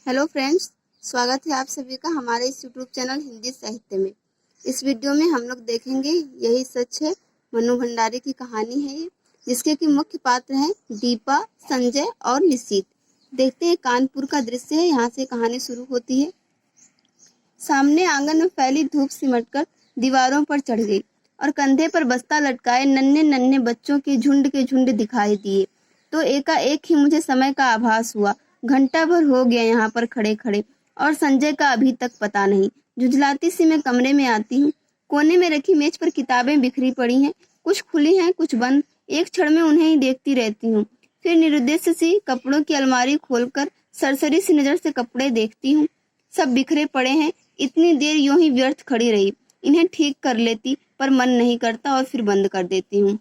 Hello friends, स्वागत है आप सभी का हमारे इस यूट्यूब चैनल हिंदी साहित्य में। इस वीडियो में हम लोग देखेंगे यही सच है, मनु भंडारी की कहानी है ये, जिसके कि मुख्य पात्र हैं दीपा, संजय और निशीत। देखते हैं, कानपुर का दृश्य है, यहाँ से कहानी शुरू होती है। सामने आंगन में फैली धूप सिमटकर दीवारों पर चढ़ गई और कंधे पर बस्ता लटकाए नन्हे नन्हे बच्चों के झुंड दिखाई दिए। तो एकाएक ही मुझे समय का आभास हुआ। घंटा भर हो गया यहाँ पर खड़े खड़े और संजय का अभी तक पता नहीं। झुंझलाती सी मैं कमरे में आती हूँ। कोने में रखी मेज पर किताबें बिखरी पड़ी हैं, कुछ खुली हैं कुछ बंद। एक क्षण में उन्हें ही देखती रहती हूँ, फिर निरुद्देश्य सी कपड़ों की अलमारी खोलकर सरसरी सी नजर से कपड़े देखती हूँ। सब बिखरे पड़े हैं। इतनी देर यूं ही व्यर्थ खड़ी रही। इन्हें ठीक कर लेती, पर मन नहीं करता और फिर बंद कर देती हूँ।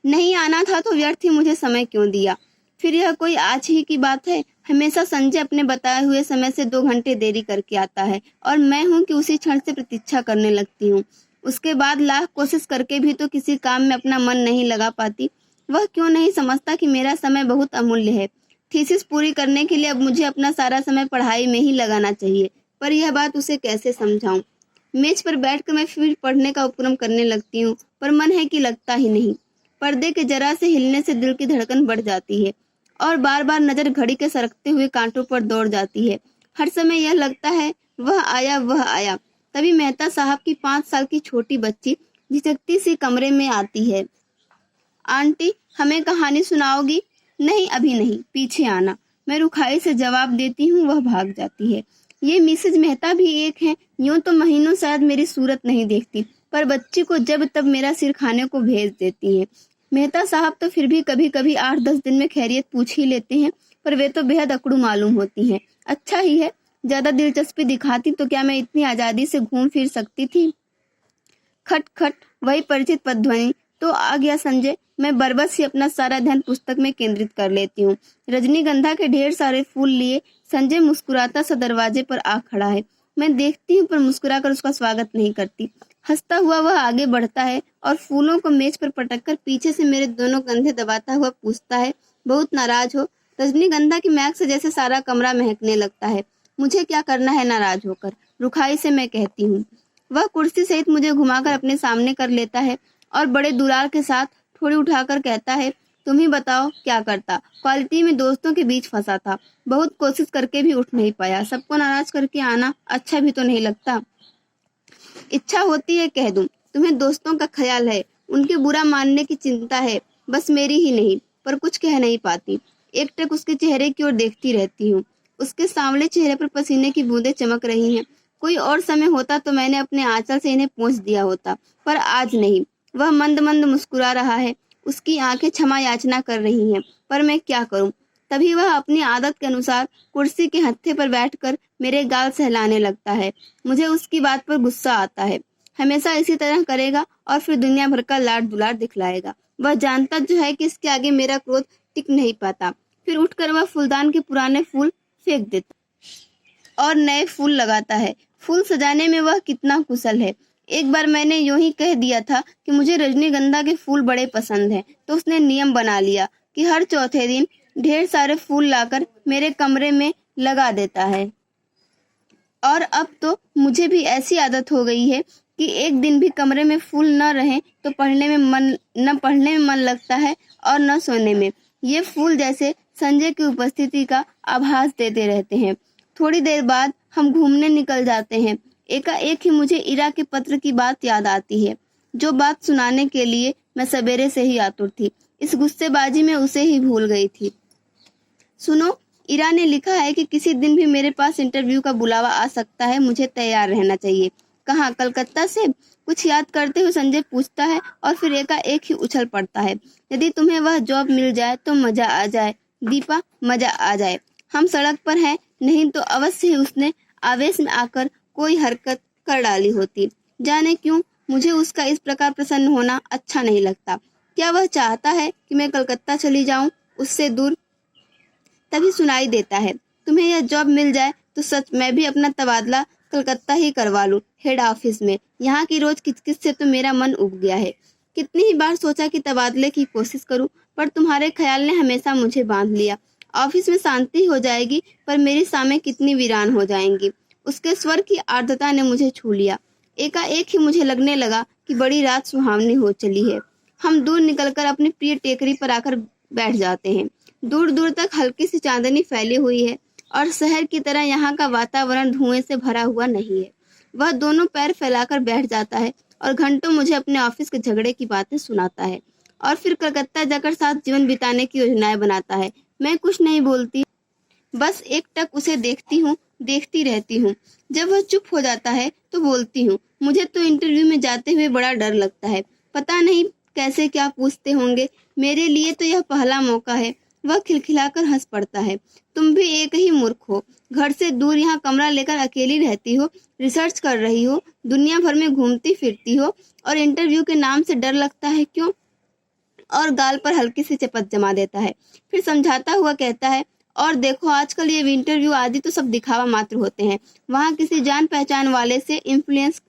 नहीं आना था तो व्यर्थ ही मुझे समय क्यों दिया। फिर यह कोई आज ही की बात है? हमेशा संजय अपने बताए हुए समय से 2 घंटे देरी करके आता है और मैं हूँ कि उसी क्षण से प्रतीक्षा करने लगती हूँ। उसके बाद लाख कोशिश करके भी तो किसी काम में अपना मन नहीं लगा पाती। वह क्यों नहीं समझता कि मेरा समय बहुत अमूल्य है। थीसिस पूरी करने के लिए अब मुझे अपना सारा समय पढ़ाई में ही लगाना चाहिए, पर यह बात उसे कैसे समझाऊं। मेज पर बैठकर मैं फिर पढ़ने का उपक्रम करने लगती हूँ, पर मन है कि लगता ही नहीं। पर्दे के जरा से हिलने से दिल की धड़कन बढ़ जाती है और बार बार नजर घड़ी के सरकते हुए कांटों पर दौड़ जाती है। हर समय यह लगता है वह आया। तभी मेहता साहब की 5 साल की छोटी बच्ची झिझकती सी कमरे में आती है। आंटी, हमें कहानी सुनाओगी? नहीं, अभी नहीं, पीछे आना। मैं रुखाई से जवाब देती हूँ। वह भाग जाती है। ये मिसेज मेहता भी एक है। यूं तो महीनों शायद मेरी सूरत नहीं देखती, पर बच्ची को जब तब मेरा सिर खाने को भेज देती है। मेहता साहब तो फिर भी कभी कभी 8-10 दिन में खैरियत पूछ ही लेते हैं, पर वे तो बेहद अकड़ू मालूम होती हैं। अच्छा ही है, ज्यादा दिलचस्पी दिखाती तो क्या मैं इतनी आजादी से घूम फिर सकती थी। खट खट, वही परिचित पदध्वनि। तो आ गया संजय। मैं बरबस ही अपना सारा ध्यान पुस्तक में केंद्रित कर लेती हूँ। रजनीगंधा के ढेर सारे फूल लिए संजय मुस्कुराता सा दरवाजे पर आ खड़ा है। मैं देखती हूँ, पर मुस्कुराकर उसका स्वागत नहीं करती। हंसता हुआ वह आगे बढ़ता है और फूलों को मेज पर पटककर पीछे से मेरे दोनों कंधे दबाता हुआ पूछता है, बहुत नाराज हो? रजनीगंधा की महक से जैसे सारा कमरा महकने लगता है। मुझे क्या करना है नाराज होकर, रुखाई से मैं कहती हूँ। वह कुर्सी सहित मुझे घुमाकर अपने सामने कर लेता है और बड़े दुलार के साथ थोड़ी उठाकर कहता है, तुम ही बताओ क्या करता। क्वालिटी में दोस्तों के बीच फंसा था, बहुत कोशिश करके भी उठ नहीं पाया। सबको नाराज करके आना अच्छा भी तो नहीं लगता। इच्छा होती है कह दूं, तुम्हें दोस्तों का ख्याल है, उनके बुरा मानने की चिंता है, बस मेरी ही नहीं, पर कुछ कह नहीं पाती। एकटक उसके चेहरे की ओर देखती रहती हूँ। उसके सांवले चेहरे पर पसीने की बूंदें चमक रही हैं। कोई और समय होता तो मैंने अपने आंचल से इन्हें पोंछ दिया होता, पर आज नहीं। वह मंद मंद मुस्कुरा रहा है। उसकी आंखें क्षमा याचना कर रही हैं, पर मैं क्या करूं। तभी वह अपनी आदत के अनुसार कुर्सी के हत्थे पर बैठकर मेरे गाल सहलाने लगता है। मुझे उसकी बात पर गुस्सा आता है। हमेशा इसी तरह करेगा और फिर दुनिया भर का लाड दुलार दिखलाएगा। वह जानता जो है कि इसके आगे मेरा क्रोध टिक नहीं पाता। फिर उठकर वह फूलदान के पुराने फूल फेंक देता और नए फूल लगाता है। फूल सजाने में वह कितना कुशल है। एक बार मैंने यूं ही कह दिया था कि मुझे रजनीगंधा के फूल बड़े पसंद हैं, तो उसने नियम बना लिया कि हर चौथे दिन ढेर सारे फूल लाकर मेरे कमरे में लगा देता है। और अब तो मुझे भी ऐसी आदत हो गई है कि एक दिन भी कमरे में फूल न रहें तो पढ़ने में मन लगता है और न सोने में। ये फूल जैसे संजय की उपस्थिति का आभास देते रहते हैं। थोड़ी देर बाद हम घूमने निकल जाते हैं। एकाएक ही मुझे इरा के पत्र की बात याद आती है, जो बात सुनाने के लिए मैं सवेरे से ही आतुर थी। इस गुस्सेबाजी में उसे ही भूल गई थी। सुनो, इरा ने लिखा है कि किसी दिन भी मेरे पास इंटरव्यू का बुलावा आ सकता है, मुझे तैयार रहना चाहिए। कहाँ? कलकत्ता से? कुछ याद करते हुए संजय पूछता है और फिर एकाएक ही उछल पड़ता है। यदि तुम्हें वह जॉब मिल जाए तो मजा आ जाए दीपा, मजा आ जाए। हम सड़क पर हैं, नहीं तो अवश्य ही उसने आवेश में आकर कोई हरकत कर डाली होती। जाने क्यों मुझे उसका इस प्रकार प्रसन्न होना अच्छा नहीं लगता। क्या वह चाहता है कि मैं कलकत्ता चली जाऊं, उससे दूर? तभी सुनाई देता है, तुम्हें यह जॉब मिल जाए तो सच मैं भी अपना तबादला कलकत्ता ही करवा लूं, हेड ऑफिस में। यहाँ की रोज किचकिच से तो मेरा मन उब गया है। कितनी ही बार सोचा कि तबादले की कोशिश करूं, पर तुम्हारे ख्याल ने हमेशा मुझे बांध लिया। ऑफिस में शांति हो जाएगी, पर मेरी शामें कितनी वीरान हो जाएंगी। उसके स्वर की आर्द्रता ने मुझे छू लिया। एकाएक ही मुझे लगने लगा कि बड़ी रात सुहावनी हो चली है। हम दूर निकलकर अपनी प्रिय टेकरी पर आकर बैठ जाते हैं। दूर दूर तक हल्की सी चांदनी फैली हुई है और शहर की तरह यहाँ का वातावरण धुएं से भरा हुआ नहीं है। वह दोनों पैर फैलाकर बैठ जाता है और घंटों मुझे अपने ऑफिस के झगड़े की बातें सुनाता है और फिर कलकत्ता जाकर साथ जीवन बिताने की योजनाएं बनाता है। मैं कुछ नहीं बोलती, बस एकटक उसे देखती हूँ, देखती रहती हूँ। जब वह चुप हो जाता है तो बोलती हूँ, मुझे तो इंटरव्यू में जाते हुए बड़ा डर लगता है। पता नहीं कैसे क्या पूछते होंगे। मेरे लिए तो यह पहला मौका है। वह खिलखिलाकर हंस पड़ता है। तुम भी एक ही मूर्ख हो। घर से दूर यहाँ कमरा लेकर अकेली रहती हो, रिसर्च कर रही हो, दुनिया भर में घूमती फिरती हो और इंटरव्यू के नाम से डर लगता है क्यों? और गाल पर हल्की सी चपत जमा देता है। फिर समझाता हुआ कहता है, और देखो आजकल ये इंटरव्यू आदि तो सब दिखावा मात्र होते हैं। वहाँ किसी जान पहचान वाले से इन्फ्लुएंस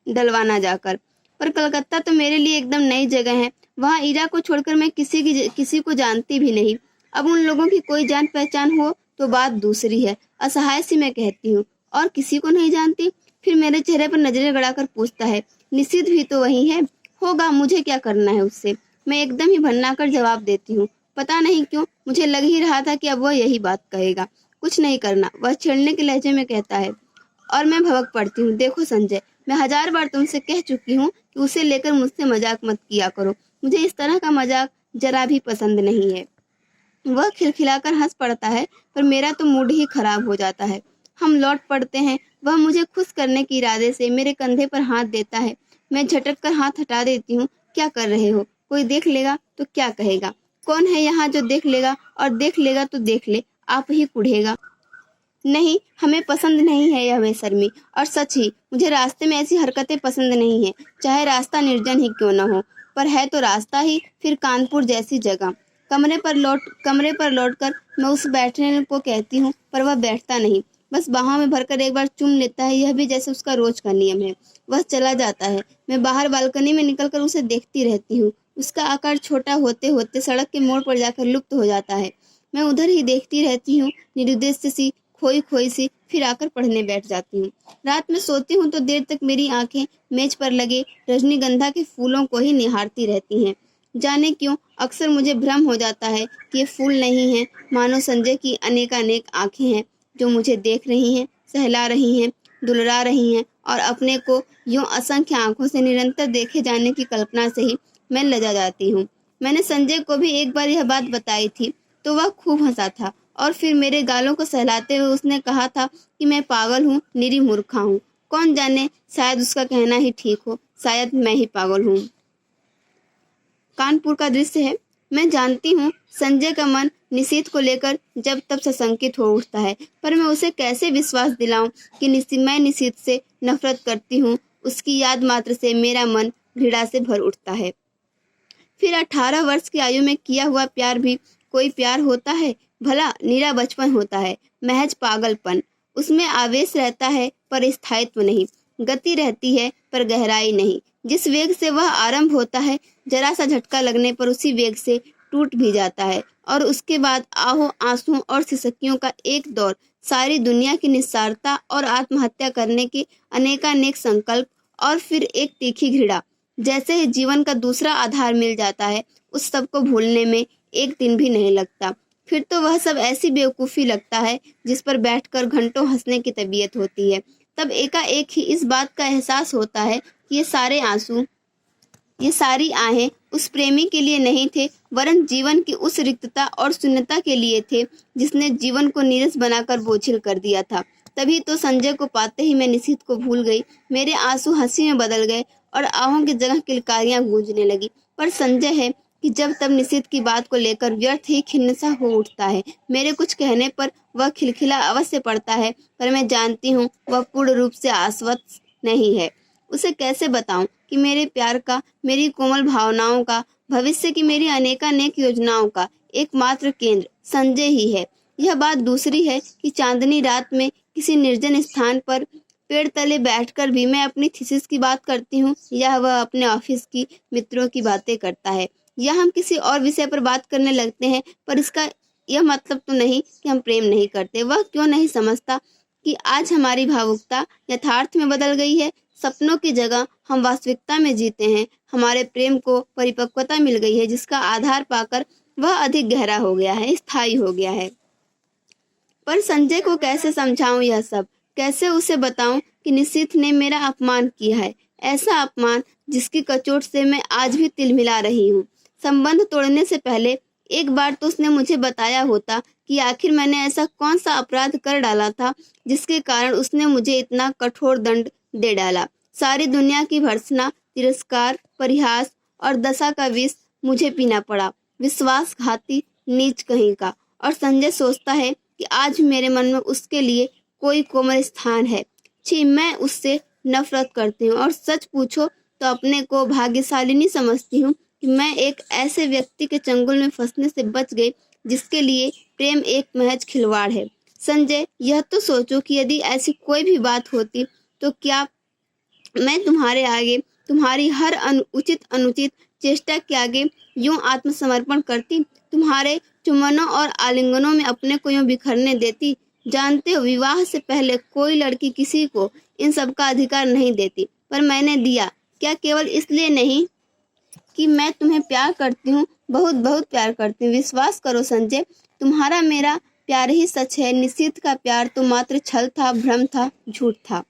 डलवाना जाकर। पर कलकत्ता तो मेरे लिए एकदम नई जगह है। वहाँ ईरा को छोड़कर मैं किसी को जानती भी नहीं। अब उन लोगों की कोई जान पहचान हो तो बात दूसरी है। असहाय सी मैं कहती हूँ, और किसी को नहीं जानती? फिर मेरे चेहरे पर नजरें गड़ाकर पूछता है, निषिद्ध भी तो वही है। होगा, मुझे क्या करना है उससे? मैं एकदम ही भन्नाकर जवाब देती हूँ। पता नहीं क्यों मुझे लग ही रहा था कि अब वह यही बात कहेगा। कुछ नहीं करना, वह छेड़ने के लहजे में कहता है। और मैं भड़क पड़ती हूँ। देखो संजय, मैं 1000 बार तुमसे कह चुकी हूँ कि उसे लेकर मुझसे मजाक मत किया करो। मुझे इस तरह का मजाक जरा भी पसंद नहीं है। वह खिलखिलाकर हंस पड़ता है, पर मेरा तो मूड ही खराब हो जाता है। हम लौट पड़ते हैं। वह मुझे खुश करने के इरादे से मेरे कंधे पर हाथ देता है। मैं झटक कर हाथ हटा देती हूँ। क्या कर रहे हो? कोई देख लेगा तो क्या कहेगा? कौन है यहाँ जो देख लेगा? और देख लेगा तो देख ले, आप ही कुढ़ेगा। नहीं, हमें पसंद नहीं है यह बेशर्मी। और सच ही मुझे रास्ते में ऐसी हरकतें पसंद नहीं है, चाहे रास्ता निर्जन ही क्यों न हो। पर है तो रास्ता ही, फिर कानपुर जैसी जगह। कमरे पर लौटकर मैं उस बैठने को कहती हूँ, पर वह बैठता नहीं। बस बाहों में भरकर एक बार चूम लेता है, यह भी जैसे उसका रोज का नियम है। वह चला जाता है। मैं बाहर बालकनी में निकलकर उसे देखती रहती हूँ। उसका आकार छोटा होते होते सड़क के मोड़ पर जाकर लुप्त हो जाता है। मैं उधर ही देखती रहती हूँ, निरुद्देश्य सी, खोई खोई सी। फिर आकर पढ़ने बैठ जाती हूँ। रात में सोती हूँ तो देर तक मेरी आंखें मेज पर लगे रजनीगंधा के फूलों को ही निहारती रहती हैं। जाने क्यों अक्सर मुझे भ्रम हो जाता है कि ये फूल नहीं हैं, मानो संजय की अनेकानेक आंखें हैं जो मुझे देख रही हैं, सहला रही हैं, दुलरा रही हैं। और अपने को यूं असंख्य आंखों से निरंतर देखे जाने की कल्पना से ही मैं लजा जाती हूँ। मैंने संजय को भी एक बार यह बात बताई थी तो वह खूब हंसा था, और फिर मेरे गालों को सहलाते हुए उसने कहा था कि मैं पागल हूँ, निरी मूर्खा हूँ। कौन जाने, शायद उसका कहना ही ठीक हो, शायद मैं ही पागल हूँ। कानपुर का दृश्य है। मैं जानती हूँ संजय का मन निषिद्ध को लेकर जब तब सशंकित हो उठता है, पर मैं उसे कैसे विश्वास दिलाऊं कि मैं निषिद्ध से नफरत करती हूँ। उसकी याद मात्र से मेरा मन घृणा से भर उठता है। फिर 18 वर्ष की आयु में किया हुआ प्यार भी कोई प्यार होता है? भला निरा बचपन होता है, महज पागलपन। उसमें आवेश रहता है पर स्थायित्व नहीं, गति रहती है पर गहराई नहीं। जिस वेग से वह आरंभ होता है, जरा सा झटका लगने पर उसी वेग से टूट भी जाता है, और उसके बाद आहों आंसुओं और सिसकियों का एक दौर, सारी दुनिया की निस्सारता और आत्महत्या करने के अनेकानेक संकल्प, और फिर एक तीखी घृणा। जैसे ही जीवन का दूसरा आधार मिल जाता है, उस सब को भूलने में एक दिन भी नहीं लगता। फिर तो वह सब ऐसी बेवकूफ़ी लगता है जिस पर बैठकर घंटों हंसने की तबीयत होती है। तब एकाएक ही इस बात का एहसास होता है कि ये सारे आंसू, ये सारी आहें उस प्रेमी के लिए नहीं थे, वरन जीवन की उस रिक्तता और शून्यता के लिए थे जिसने जीवन को नीरस बनाकर बोझिल कर दिया था। तभी तो संजय को पाते ही मैं निषिद्ध को भूल गई। मेरे आंसू हंसी में बदल गए और आहों की जगह किलकारियां गूंजने लगी। पर संजय है कि जब तब निषिद्ध की बात को लेकर व्यर्थ ही खिन्नसा हो उठता है। मेरे कुछ कहने पर वह खिलखिला अवश्य पड़ता है, पर मैं जानती हूँ वह पूर्ण रूप से आश्वस्त नहीं है। उसे कैसे बताऊं कि मेरे प्यार का, मेरी कोमल भावनाओं का, भविष्य की मेरी अनेकानेक योजनाओं का एकमात्र केंद्र संजय ही है। यह बात दूसरी है कि चांदनी रात में किसी निर्जन स्थान पर पेड़ तले बैठकर भी मैं अपनी थीसिस की बात करती हूँ, या वह अपने ऑफिस की मित्रों की बातें करता है, या हम किसी और विषय पर बात करने लगते हैं, पर यह मतलब तो नहीं कि हम प्रेम नहीं करते। वह क्यों नहीं समझता कि आज हमारी भावुकता यथार्थ में बदल गई है। सपनों की जगह हम वास्तविकता में जीते हैं। हमारे प्रेम को परिपक्वता मिल गई है, जिसका आधार पाकर वह अधिक गहरा हो गया है, स्थायी हो गया है। पर संजय को कैसे समझाऊं यह सब? कैसे उसे बताऊं कि निशिथ ने मेरा अपमान किया है, ऐसा अपमान जिसकी कचोट से मैं आज भी तिलमिला रही हूँ। संबंध तोड़ने से पहले एक बार तो उसने मुझे बताया होता कि आखिर मैंने ऐसा कौन सा अपराध कर डाला था जिसके कारण उसने मुझे इतना कठोर दंड दे डाला। सारी दुनिया की भर्त्सना, तिरस्कार, परिहास और दशा का विष मुझे पीना पड़ा। विश्वासघाती नीच कहीं का। और संजय सोचता है कि आज मेरे मन में उसके लिए कोई कोमल स्थान है। छी, मैं उससे नफरत करती हूँ और सच पूछो तो अपने को भाग्यशालिनी समझती हूँ कि मैं एक ऐसे व्यक्ति के चंगुल में फंसने से बच गई जिसके लिए प्रेम एक महज खिलवाड़ है। संजय, यह तो सोचो कि यदि ऐसी कोई भी बात होती तो क्या मैं तुम्हारे आगे, तुम्हारी हर उचित अनुचित चेष्टा के आगे यूं आत्मसमर्पण करती, तुम्हारे चुम्बनों और आलिंगनों में अपने को यूं बिखरने देती? जानते हो, विवाह से पहले कोई लड़की किसी को इन सब का अधिकार नहीं देती, पर मैंने दिया। क्या केवल इसलिए नहीं कि मैं तुम्हें प्यार करती हूँ, बहुत बहुत प्यार करती हूँ। विश्वास करो संजय, तुम्हारा मेरा प्यार ही सच है। निशिथ का प्यार तो मात्र छल था, भ्रम था, झूठ था।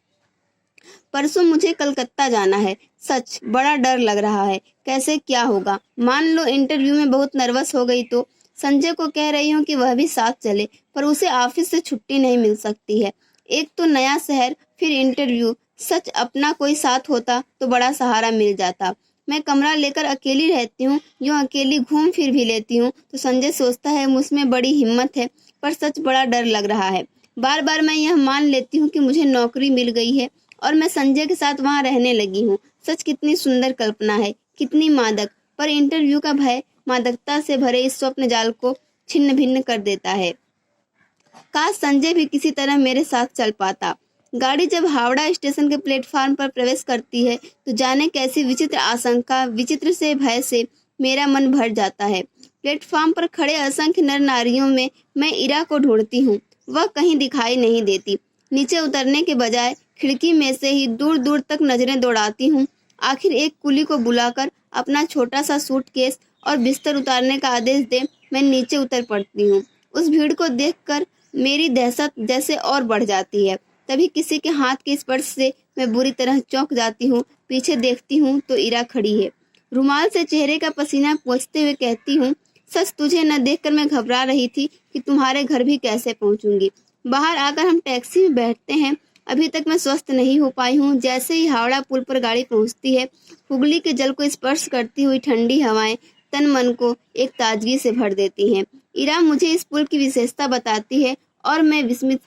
परसों मुझे कलकत्ता जाना है। सच बड़ा डर लग रहा है, कैसे क्या होगा। मान लो इंटरव्यू में बहुत नर्वस हो गई तो? संजय को कह रही हूँ कि वह भी साथ चले, पर उसे ऑफिस से छुट्टी नहीं मिल सकती है। एक तो नया शहर, फिर इंटरव्यू। सच अपना कोई साथ होता तो बड़ा सहारा मिल जाता। मैं कमरा लेकर अकेली रहती हूँ, यूं अकेली घूम फिर भी लेती हूँ तो संजय सोचता है मुझमें बड़ी हिम्मत है, पर सच बड़ा डर लग रहा है। बार बार मैं यह मान लेती हूँ कि मुझे नौकरी मिल गई है और मैं संजय के साथ वहां रहने लगी हूँ। सच कितनी सुंदर कल्पना है, कितनी मादक। पर इंटरव्यू का भय मादकता से भरे इस स्वप्न जाल को छिन्न भिन्न कर देता है। काश संजय भी किसी तरह मेरे साथ चल पाता। गाड़ी जब हावड़ा स्टेशन के प्लेटफार्म पर प्रवेश करती है तो जाने कैसी विचित्र आशंका, विचित्र से भय से मेरा मन भर जाता है। प्लेटफार्म पर खड़े असंख्य नर नारियों में मैं इरा को ढूंढती हूँ, वह कहीं दिखाई नहीं देती। नीचे उतरने के बजाय खिड़की में से ही दूर दूर तक नजरें दौड़ाती हूँ। आखिर एक कुली को बुलाकर अपना छोटा सा सूटकेस और बिस्तर उतारने का आदेश दे मैं नीचे उतर पड़ती हूँ। उस भीड़ को देखकर मेरी दहशत जैसे और बढ़ जाती है। तभी किसी के हाथ के स्पर्श से मैं बुरी तरह चौंक जाती हूँ। पीछे देखती हूँ तो इरा खड़ी है। रुमाल से चेहरे का पसीना पोंछते हुए कहती हूँ, सच तुझे न देखकर मैं घबरा रही थी कि तुम्हारे घर भी कैसे पहुँचूंगी। बाहर आकर हम टैक्सी में बैठते हैं। अभी तक मैं स्वस्थ नहीं हो पाई हूँ। जैसे ही हावड़ा पुल पर गाड़ी पहुँचती है, हुगली के जल को स्पर्श करती हुई ठंडी हवाएं तन मन को एक ताजगी से भर देती हैं। इरा मुझे इस पुल की विशेषता बताती है और मैं विस्मित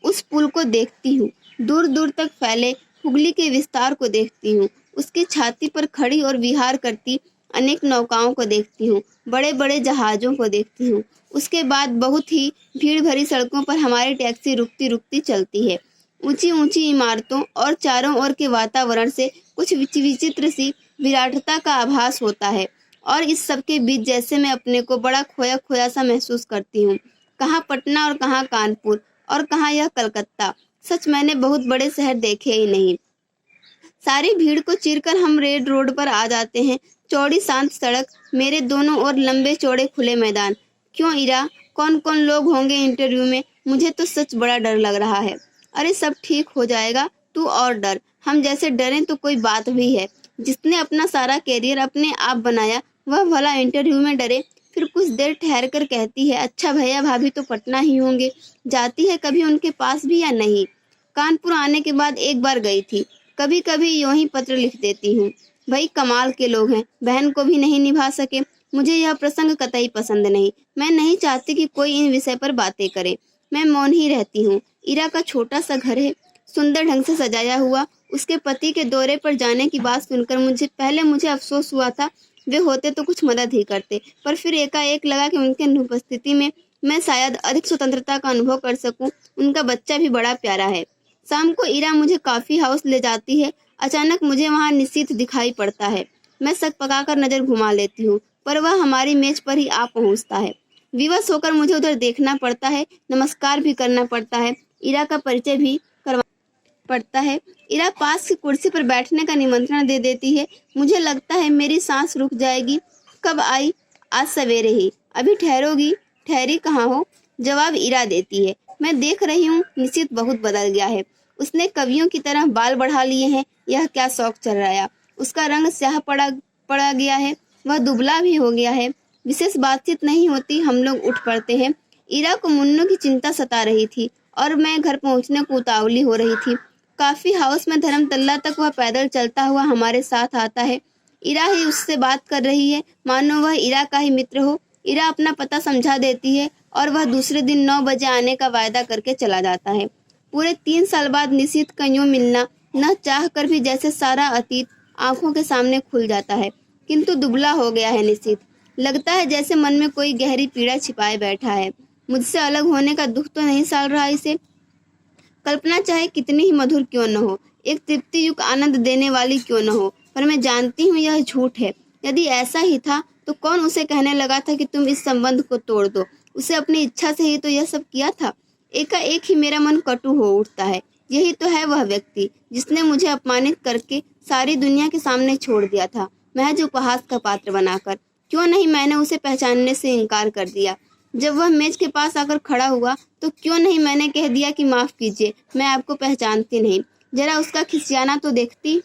उस पुल को देखती हूँ। दूर दूर तक फैले हुगली के विस्तार को देखती हूँ। उसकी छाती पर खड़ी और विहार करती अनेक नौकाओं को देखती हूँ, बड़े बड़े जहाजों को देखती हूँ। उसके बाद बहुत ही भीड़ भरी सड़कों पर हमारी टैक्सी रुकती रुकती चलती है। ऊंची ऊंची इमारतों और चारों ओर के वातावरण से कुछ विचित्र सी विराटता का आभास होता है और इस सब के बीच जैसे मैं अपने को बड़ा खोया खोया सा महसूस करती हूँ। कहाँ पटना और कहाँ कानपुर और कहाँ यह कलकत्ता। सच मैंने बहुत बड़े शहर देखे ही नहीं। सारी भीड़ को चीरकर हम रेड रोड पर आ जाते हैं। चौड़ी शांत सड़क, मेरे दोनों ओर लंबे चौड़े खुले मैदान। क्यों इरा, कौन कौन लोग होंगे इंटरव्यू में? मुझे तो सच बड़ा डर लग रहा है। अरे सब ठीक हो जाएगा, तू और डर। हम जैसे डरें तो कोई बात भी है? जिसने अपना सारा कैरियर अपने आप बनाया वह भला इंटरव्यू में डरे? फिर कुछ देर ठहर कर कहती है, अच्छा भैया भाभी तो पटना ही होंगे, जाती है कभी उनके पास भी या नहीं? कानपुर आने के बाद एक बार गई थी, कभी कभी यूं ही पत्र लिख देती हूँ। भाई कमाल के लोग हैं, बहन को भी नहीं निभा सके। मुझे यह प्रसंग कतई पसंद नहीं। मैं नहीं चाहती कि कोई इन विषय पर बातें करे। मैं मौन ही रहती हूँ। इरा का छोटा सा घर है, सुंदर ढंग से सजाया हुआ। उसके पति के दौरे पर जाने की बात सुनकर मुझे अफसोस हुआ था। वे होते तो कुछ मदद ही करते, पर फिर एकाएक लगा कि उनके अनुपस्थिति में मैं शायद अधिक स्वतंत्रता का अनुभव कर सकूं। उनका बच्चा भी बड़ा प्यारा है। शाम को इरा मुझे कॉफी हाउस ले जाती है। अचानक मुझे वहां निशिथ दिखाई पड़ता है। मैं शक पकाकर नजर घुमा लेती हूँ, पर वह हमारी मेज पर ही आ पहुँचता है। विवश होकर मुझे उधर देखना पड़ता है, नमस्कार भी करना पड़ता है, इरा का परिचय भी करवाना पड़ता है। इरा पास की कुर्सी पर बैठने का निमंत्रण दे देती है। मुझे लगता है मेरी सांस रुक जाएगी। कब आई? आज सवेरे ही। अभी ठहरोगी? ठहरी कहाँ हो? जवाब इरा देती है। मैं देख रही हूँ निशित बहुत बदल गया है। उसने कवियों की तरह बाल बढ़ा लिए हैं। यह क्या शौक चल रहा है? उसका रंग स्याह पड़ा गया है। वह दुबला भी हो गया है। विशेष बातचीत नहीं होती, हम लोग उठ पड़ते हैं। इरा को मुन्नू की चिंता सता रही थी और मैं घर पहुंचने को उतावली हो रही थी। काफी हाउस में धर्मतल्ला तक वह पैदल चलता हुआ हमारे साथ आता है। इरा ही उससे बात कर रही है, मानो वह इरा का ही मित्र हो। इरा अपना पता समझा देती है और वह दूसरे दिन 9 बजे आने का वायदा करके चला जाता है। पूरे 3 साल बाद निशित का यूं मिलना, न चाह कर भी जैसे सारा अतीत आंखों के सामने खुल जाता है। किंतु दुबला हो गया है निशित। लगता है जैसे मन में कोई गहरी पीड़ा छिपाए बैठा है। मुझसे अलग होने का दुख तो नहीं साल रहा इसे। कल्पना चाहे कितनी ही मधुर क्यों न हो, एक तृप्ति युक्त आनंद देने वाली क्यों न हो, पर मैं जानती हूँ यह झूठ है। यदि ऐसा ही था तो कौन उसे कहने लगा था कि तुम इस संबंध को तोड़ दो? उसे अपनी इच्छा से ही तो यह सब किया था। एकाएक ही मेरा मन कटु हो उठता है। यही तो है वह व्यक्ति जिसने मुझे अपमानित करके सारी दुनिया के सामने छोड़ दिया था, महज उपहास का पात्र बनाकर। क्यों नहीं मैंने उसे पहचानने से इनकार कर दिया? जब वह मेज के पास आकर खड़ा हुआ तो क्यों नहीं मैंने कह दिया कि माफ कीजिए, मैं आपको पहचानती नहीं। जरा उसका खिसियाना तो देखती।